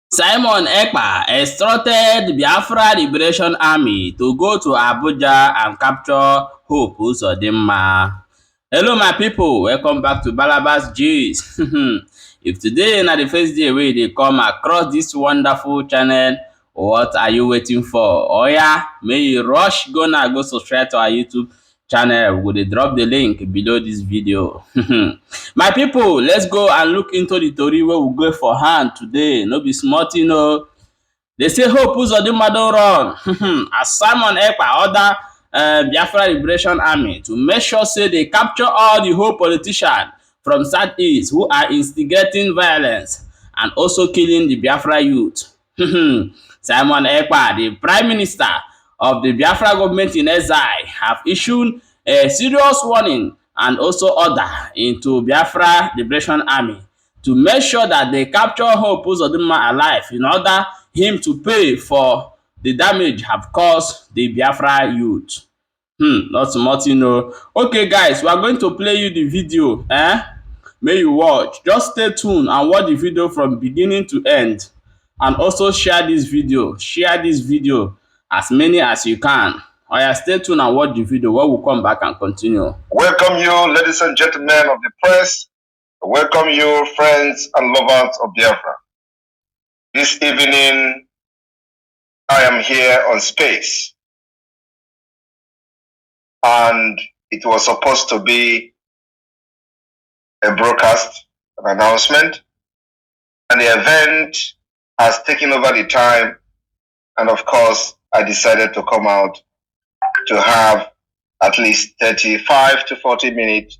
Simon Ekpa instructed Biafra Liberation Army to go to Abuja and capture Hope Uzodinma. Hello my people, welcome back to Balabas Gist. If today na the first day wey you dey come across this wonderful channel, what are you waiting for? Oya, may you rush go subscribe to our YouTube channel. We go dey drop the link below this video. My people, let's go and look into the tori wey we go for hand today. No be small thing o. They say Hope Uzodinma don run as Simon Ekpa order Biafra Liberation Army to make sure say they capture all the whole politicians from Southeast who are instigating violence and also killing the Biafra youth. Simon Ekpa, the Prime Minister of the Biafra government in exile, have issued a serious warning and also order into Biafra Liberation Army to make sure that they capture Hope Uzodinma alive in order him to pay for the damage have caused the Biafra youth. Not small thing o. Okay guys, we are going to play you the video. May you watch. Just stay tuned and watch the video from beginning to end. And also share this video. Share this video as many as you can. Oya, stay tuned and watch the video where we come back and continue. Welcome you, ladies and gentlemen of the press. Welcome you, friends and lovers of Biafra. This evening, I am here on Space. And it was supposed to be a broadcast, an announcement. And the event has taken over the time. And of course, I decided to come out to have at least 35 to 40 minutes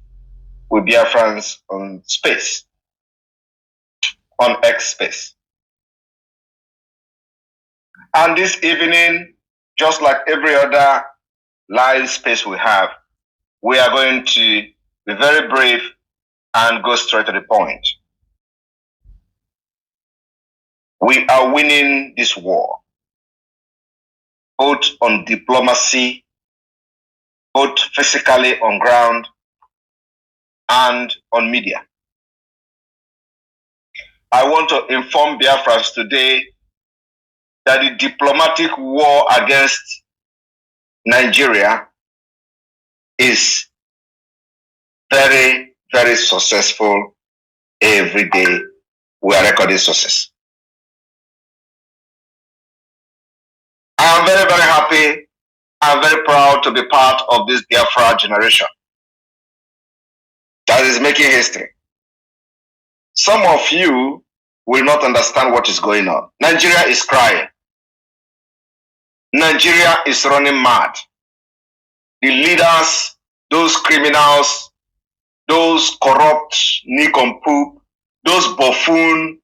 with Biafrans on Space, on X Space. And this evening, just like every other live space we have, we are going to be very brave and go straight to the point. We are winning this war, both on diplomacy, both physically on ground, and on media. I want to inform Biafrans today that the diplomatic war against Nigeria is very, very successful. Every day we are recording success. I am very, very happy. I am very proud to be part of this Biafra generation that is making history. Some of you will not understand what is going on. Nigeria is crying. Nigeria is running mad. The leaders, those criminals, those corrupt nincompoop, those buffoon,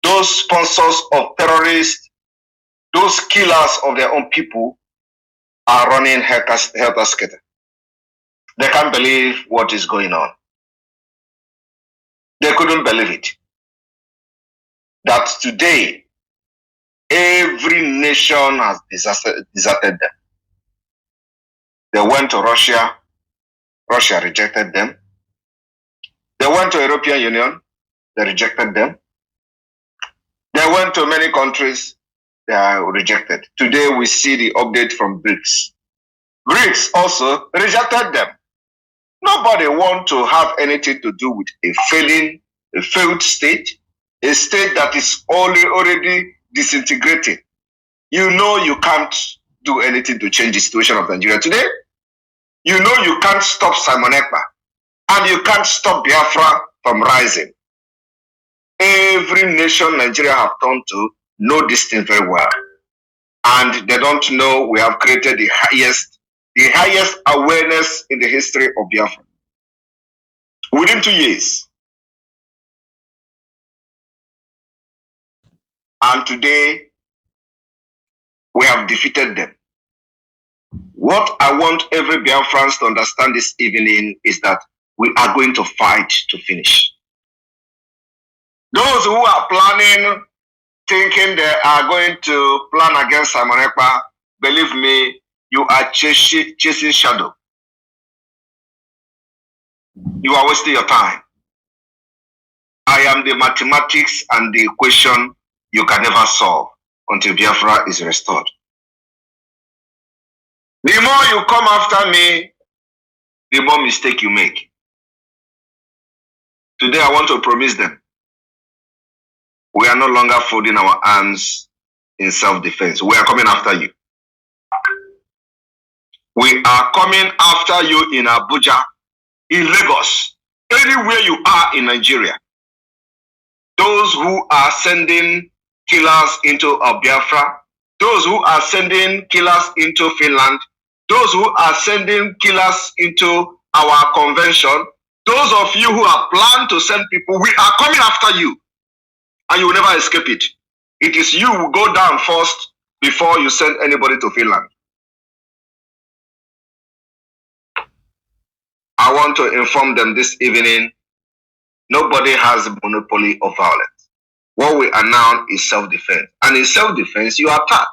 those sponsors of terrorists, those killers of their own people are running helter-skelter. They can't believe what is going on. They couldn't believe it. That today, every nation has deserted them. They went to Russia. Russia rejected them. They went to European Union. They rejected them. They went to many countries. They are rejected. Today we see the update from BRICS. BRICS also rejected them. Nobody wants to have anything to do with a failed state, a state that is already disintegrating. You know you can't do anything to change the situation of Nigeria today. You know you can't stop Simon Ekpa, and you can't stop Biafra from rising. Every nation Nigeria have turned to know this thing very well. And they don't know we have created the highest awareness in the history of Biafra. Within 2 years. And today, we have defeated them. What I want every Biafrans to understand this evening is that we are going to fight to finish. Those who are planning, thinking they are going to plan against Simon Ekpa, believe me, you are chasing shadow. You are wasting your time. I am the mathematics and the equation you can never solve until Biafra is restored. The more you come after me, the more mistake you make. Today I want to promise them, we are no longer folding our arms in self-defense. We are coming after you. We are coming after you in Abuja, in Lagos, anywhere you are in Nigeria. Those who are sending killers into Biafra, those who are sending killers into Finland, those who are sending killers into our convention, those of you who have planned to send people, we are coming after you. And you will never escape it. It is you who go down first before you send anybody to Finland. I want to inform them this evening, nobody has a monopoly of violence. What we are now is self-defense. And in self-defense, you attack.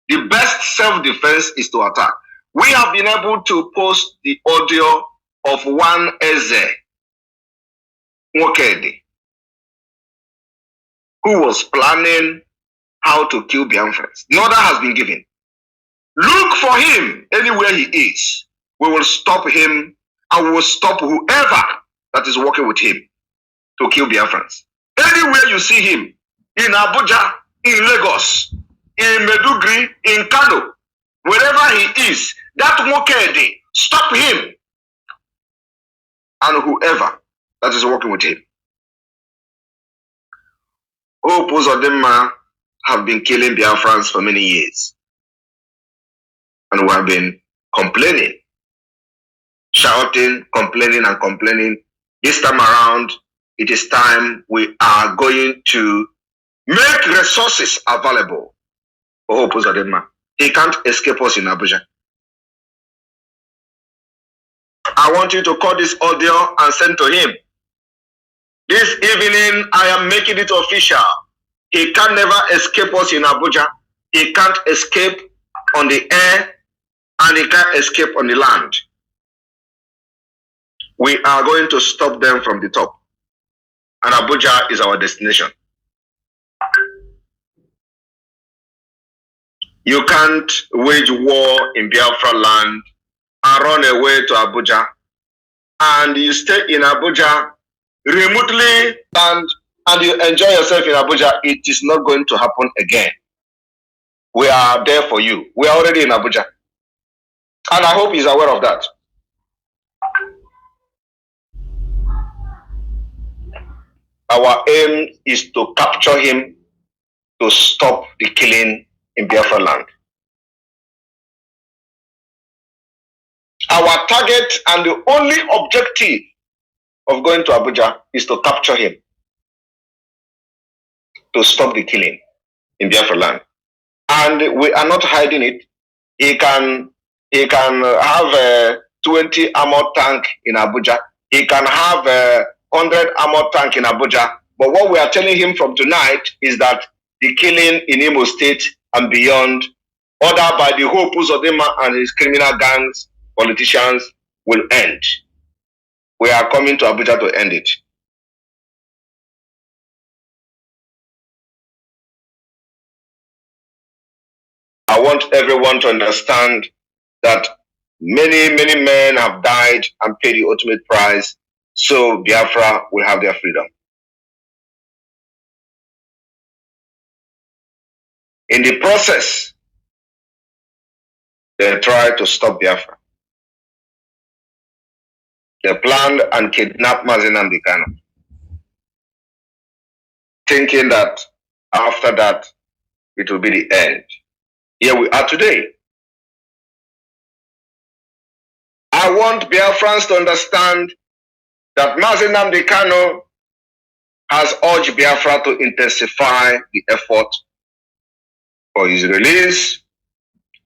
The best self-defense is to attack. We have been able to post the audio of one Eze Nwokedi, who was planning how to kill Biafrans. The order has been given. Look for him anywhere he is. We will stop him and we will stop whoever that is working with him to kill Biafrans. Anywhere you see him, in Abuja, in Lagos, in Medugri, in Kano, wherever he is, that Nwokedi, stop him and whoever that is working with him. Hope Uzodinma have been killing Biafrans for many years. And we have been complaining, shouting, complaining and complaining. This time around, it is time we are going to make resources available for Hope Uzodinma. He can't escape us in Abuja. I want you to call this audio and send to him. This evening, I am making it official. He can never escape us in Abuja. He can't escape on the air and he can't escape on the land. We are going to stop them from the top. And Abuja is our destination. You can't wage war in Biafra land and run away to Abuja. And you stay in Abuja remotely and you enjoy yourself in Abuja. It is not going to happen again. We are there for you. We are already in Abuja. And I hope he's aware of that. Our aim is to capture him, to stop the killing in Biafra land. Our target and the only objective of going to Abuja is to capture him, to stop the killing in Biafra land. And we are not hiding it. He can have a 20 armored tank in Abuja. He can have a 100 armored tank in Abuja. But what we are telling him from tonight is that the killing in Imo State and beyond, ordered by the Hope Uzodinma and his criminal gangs, politicians, will end. We are coming to Abuja to end it. I want everyone to understand that many, many men have died and paid the ultimate price, so Biafra will have their freedom. In the process, they tried to stop Biafra. They planned and kidnapped Nnamdi Kanu, thinking that after that, it will be the end. Here we are today. I want Biafrans to understand that Nnamdi Kanu has urged Biafra to intensify the effort for his release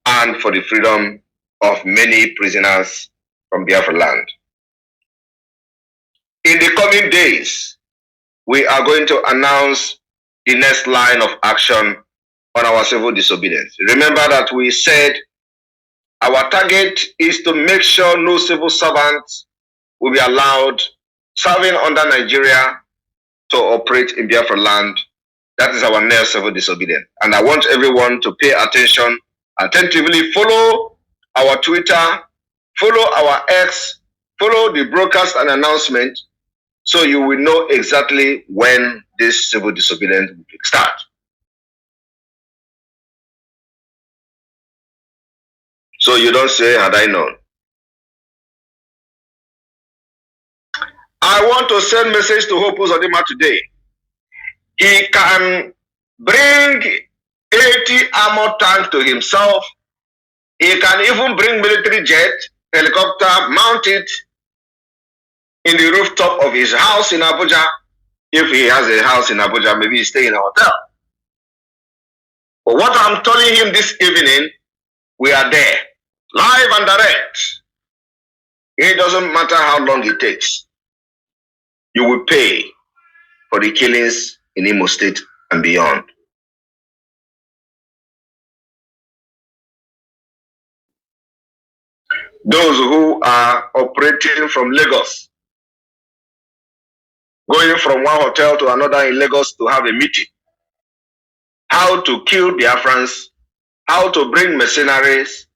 and for the freedom of many prisoners from Biafra land. In the coming days, we are going to announce the next line of action on our civil disobedience. Remember that we said our target is to make sure no civil servants will be allowed serving under Nigeria to operate in Biafra land. That is our near civil disobedience. And I want everyone to pay attention, attentively follow our Twitter, follow our X, follow the broadcast and announcement, so you will know exactly when this civil disobedience will start. So you don't say, had I known. I want to send message to Hope Uzodinma today. He can bring 80 armor tank to himself. He can even bring military jet, helicopter, mount it in the rooftop of his house in Abuja. If he has a house in Abuja, maybe he stay in a hotel. But what I'm telling him this evening, we are there, live and direct. It doesn't matter how long it takes. You will pay for the killings in Imo State and beyond. Those who are operating from Lagos, going from one hotel to another in Lagos to have a meeting, how to kill Biafrans, how to bring mercenaries,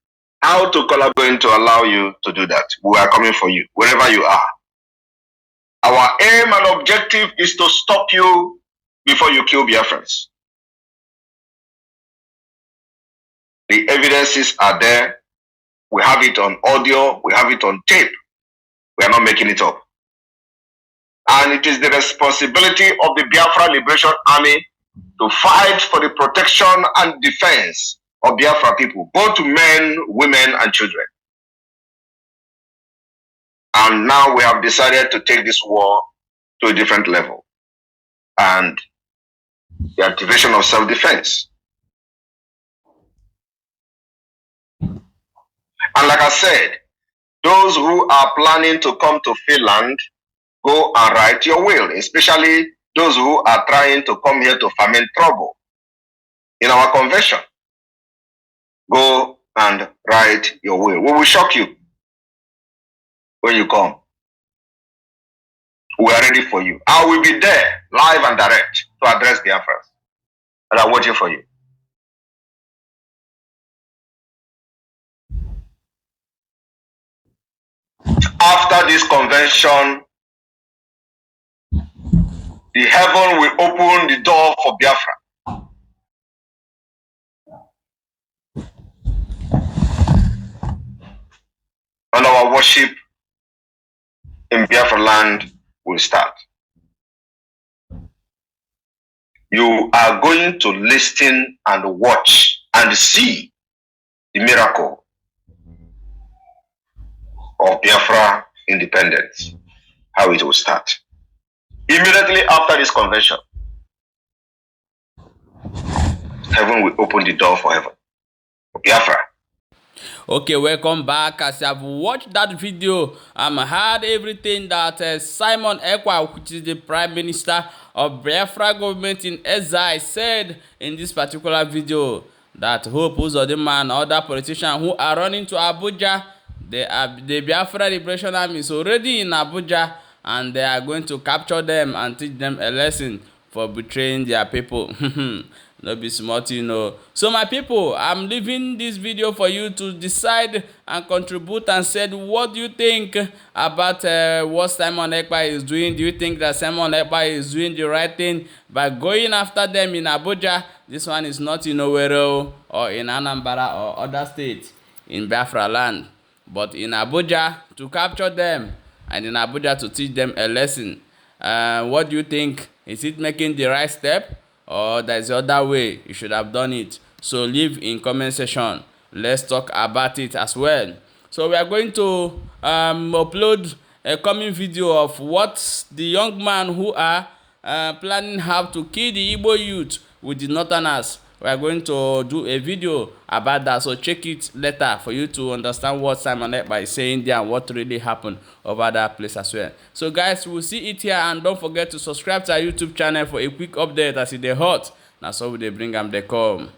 how to collaborate to allow you to do that. We are coming for you, wherever you are. Our aim and objective is to stop you before you kill Biafrans. The evidences are there. We have it on audio. We have it on tape. We are not making it up. And it is the responsibility of the Biafra Liberation Army to fight for the protection and defense of Biafra people, both men, women, and children. And now we have decided to take this war to a different level. And the activation of self-defense. And like I said, those who are planning to come to Finland, go and write your will, especially those who are trying to come here to foment trouble in our convention. Go and write your will. We will shock you when you come. We are ready for you. I will be there, live and direct, to address the affairs. And I'm waiting for you. After this convention, the heaven will open the door for Biafra. And our worship in Biafra land will start. You are going to listen and watch and see the miracle of Biafra independence, how it will start. Immediately after this convention, heaven will open the door for heaven, for Biafra. Okay, welcome back. As I've watched that video, heard everything that Simon Ekpa, which is the Prime Minister of Biafra government in exile, said in this particular video, that Hope Uzodinma and other politicians who are running to Abuja, the Biafra Liberation Army is already in Abuja, and they are going to capture them and teach them a lesson for betraying their people. No be smart, you know. So my people, I'm leaving this video for you to decide and contribute and say what do you think about what Simon Ekpa is doing. Do you think that Simon Ekpa is doing the right thing by going after them in Abuja? This one is not in Owerri or in Anambra or other states in Biafra land, but in Abuja to capture them and in Abuja to teach them a lesson. What do you think? Is it making the right step? Or there's the other way you should have done it? So leave in comment section. Let's talk about it as well. So we are going to upload a coming video of what the young man who are planning how to kill the Igbo youth with the Northerners. We are going to do a video about that, so check it later for you to understand what Simon Ekpa is saying there and what really happened over that place as well. So guys, we'll see it here, and don't forget to subscribe to our YouTube channel for a quick update as it dey hot. Now so we dey bring am dey come.